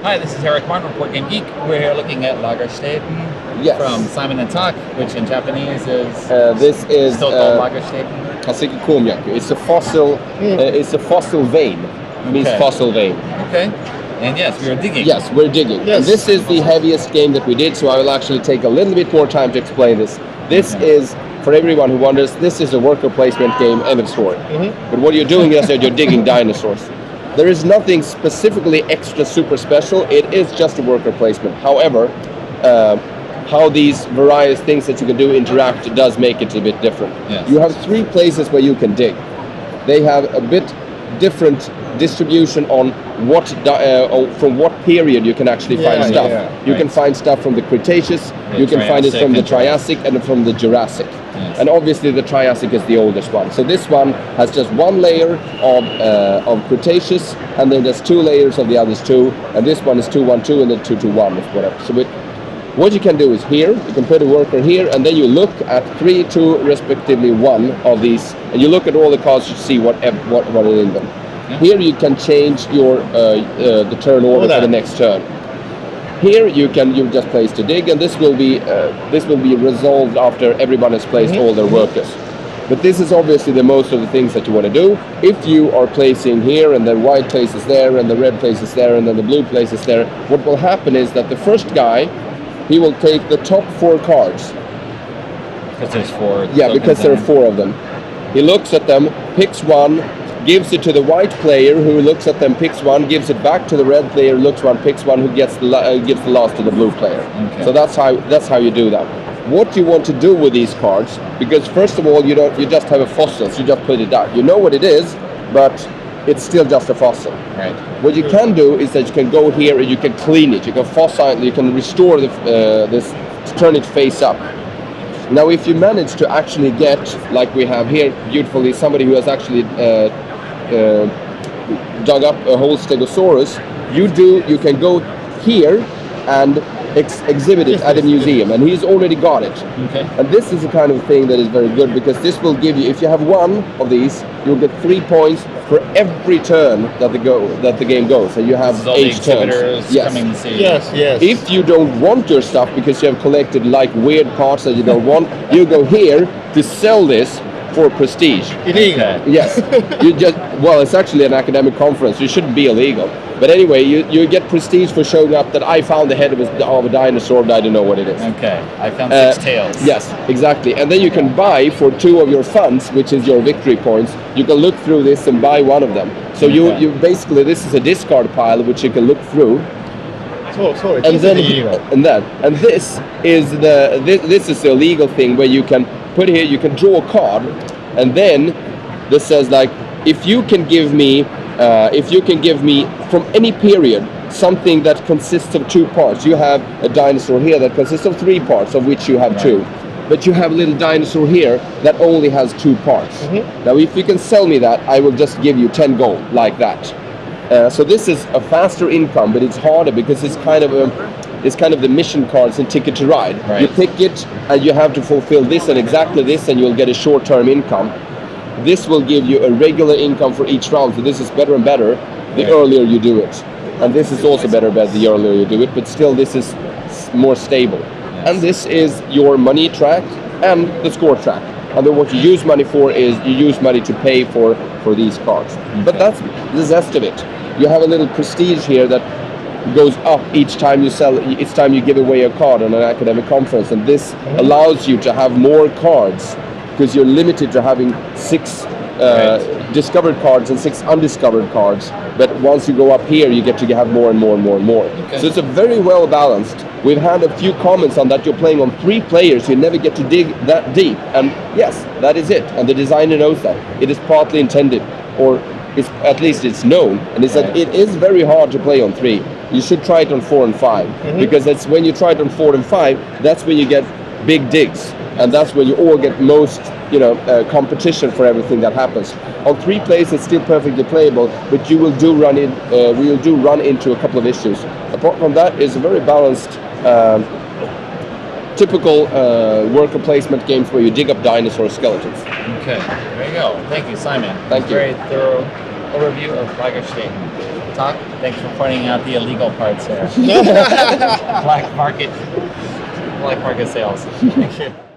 Hi, this is Eric Martin, Report Game Geek. We're here looking at Lagerstätten from Simon and Tak, which in Japanese is this is still called Lagerstätten. Kaseki Konyaku. It's a fossil. It's a fossil vein. It means fossil vein. Okay. And yes, we are digging. Yes, we're digging. Yes. And this is the heaviest game that we did, so I will actually take a little bit more time to explain this. This is, for everyone who wonders, this is a worker placement game, end of story. But what you're doing is that you're digging dinosaurs. There is nothing specifically extra super special. It is just a worker placement. However, how these various things that you can do interact does make it a bit different. Yes. You have 3 places where you can dig. They have a bit different distribution on what from what period you can actually find stuff. You can find stuff from the Cretaceous, you can find it from the Triassic and from the Jurassic. Yes. And obviously the Triassic is the oldest one. So this one has just 1 layer of Cretaceous, and then there's 2 layers of the others 2, and this one is 212 and then 221 or whatever. So what you can do is here, you can put a worker here, and then you look at 3, 2, respectively 1 of these, and you look at all the cards to see what are in them. Yeah. Here you can change your the turn order for the next turn. Here you just place to dig, and this will be resolved after everyone has placed all their workers. But this is obviously the most of the things that you want to do. If you are placing here, and then white places there, and the red places there, and then the blue places there, what will happen is that the first guy, he will take the top 4 cards. Because there's 4. Yeah, because there are 4 of them. He looks at them, picks one, gives it to the white player, who looks at them, picks one, gives it back to the red player, looks one, picks one, who gives the last to the blue player. Okay. So that's how you do that. What you want to do with these cards, because first of all, you just have a fossil, so you just put it down. You know what it is, but it's still just a fossil. Right. What you can do is that you can go here and you can clean it. You can fossil, you can restore this, turn it face up. Now, if you manage to actually get, like we have here, beautifully, somebody who has actually dug up a whole Stegosaurus, you can go here and exhibit it at a museum, and he's already got it. Okay. And this is the kind of thing that is very good, because this will give you, if you have 1 of these, you'll get 3 points for every turn that the game goes, and you have 8 turns. Coming to see. Yes. If you don't want your stuff because you have collected like weird parts that you don't want, you go here to sell this for prestige. Illegal. Yes. It's actually an academic conference. You shouldn't be illegal. But anyway, you get prestige for showing up that I found the head of a dinosaur, but I don't know what it is. Okay, I found 6 tails. Yes, exactly. And then you can buy for 2 of your funds, which is your victory points. You can look through this and buy 1 of them. So you basically, this is a discard pile which you can look through. So it and is then illegal. And this is the illegal thing where you can put here, you can draw a card, and then this says like, if you can give me from any period something that consists of 2 parts. You have a dinosaur here that consists of 3 parts, of which you have 2. But you have a little dinosaur here that only has 2 parts. Now, if you can sell me that, I will just give you 10 gold, like that. So this is a faster income, but it's harder because it's kind of the mission cards in Ticket to Ride. Right. You pick it, and you have to fulfill this and exactly this, and you'll get a short-term income. This will give you a regular income for each round, so this is better and better the earlier you do it. And this is also better and better the earlier you do it, but still this is more stable. Yes. And this is your money track and the score track. And then what you use money for is you use money to pay for these cards. Okay. But that's the zest of it. You have a little prestige here that goes up each time you give away a card on an academic conference, and this allows you to have more cards, because you're limited to having 6 discovered cards and 6 undiscovered cards. But once you go up here, you get to have more and more and more and more. Okay. So it's a very well balanced. We've had a few comments on that. You're playing on 3 players, you never get to dig that deep. And yes, that is it. And the designer knows that. It is partly intended, or at least it's known. And it's that it is very hard to play on 3. You should try it on 4 and 5. Because that's when you try it on 4 and 5, that's when you get big digs. And that's when you all get most, competition for everything that happens. On 3 players, it's still perfectly playable, but we will do run into a couple of issues. Apart from that, it's a very balanced, typical worker placement games where you dig up dinosaur skeletons. Okay, there you go. Thank you, Simon. Thank you. Very thorough. overview of Lagerstätten. Talk. Thanks for pointing out the illegal parts there. Black market sales. Thank you.